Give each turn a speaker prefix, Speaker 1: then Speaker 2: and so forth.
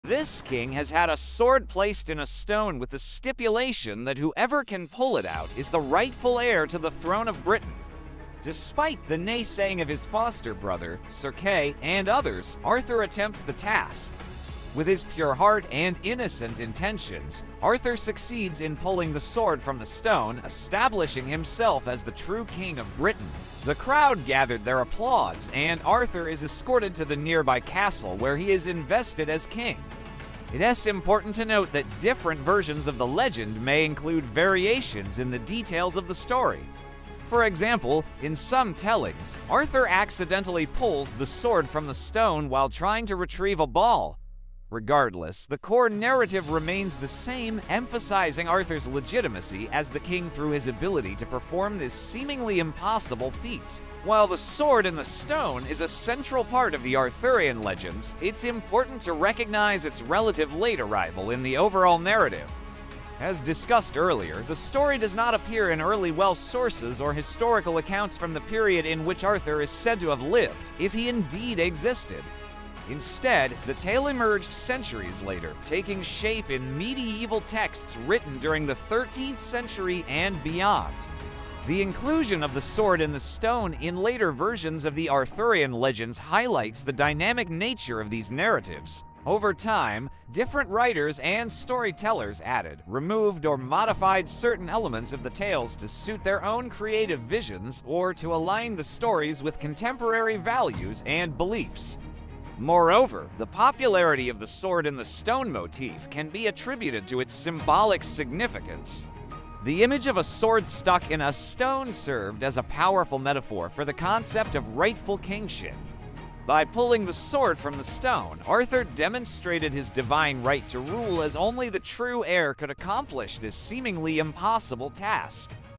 Speaker 1: This king has had a sword placed in a stone with the stipulation that whoever can pull it out is the rightful heir to the throne of Britain. Despite the naysaying of his foster brother, Sir Kay, and others, Arthur attempts the task. With his pure heart and innocent intentions, Arthur succeeds in pulling the sword from the stone, establishing himself as the true king of Britain. The crowd gathered their applause, and Arthur is escorted to the nearby castle where he is invested as king. It is important to note that different versions of the legend may include variations in the details of the story. For example, in some tellings, Arthur accidentally pulls the sword from the stone while trying to retrieve a ball. Regardless, the core narrative remains the same, emphasizing Arthur's legitimacy as the king through his ability to perform this seemingly impossible feat. While the sword in the stone is a central part of the Arthurian legends, it's important to recognize its relative late arrival in the overall narrative. As discussed earlier, the story does not appear in early Welsh sources or historical accounts from the period in which Arthur is said to have lived, if he indeed existed. Instead, the tale emerged centuries later, taking shape in medieval texts written during the 13th century and beyond. The inclusion of the sword in the stone in later versions of the Arthurian legends highlights the dynamic nature of these narratives. Over time, different writers and storytellers added, removed, or modified certain elements of the tales to suit their own creative visions or to align the stories with contemporary values and beliefs. Moreover, the popularity of the sword in the stone motif can be attributed to its symbolic significance. The image of a sword stuck in a stone served as a powerful metaphor for the concept of rightful kingship. By pulling the sword from the stone, Arthur demonstrated his divine right to rule, as only the true heir could accomplish this seemingly impossible task.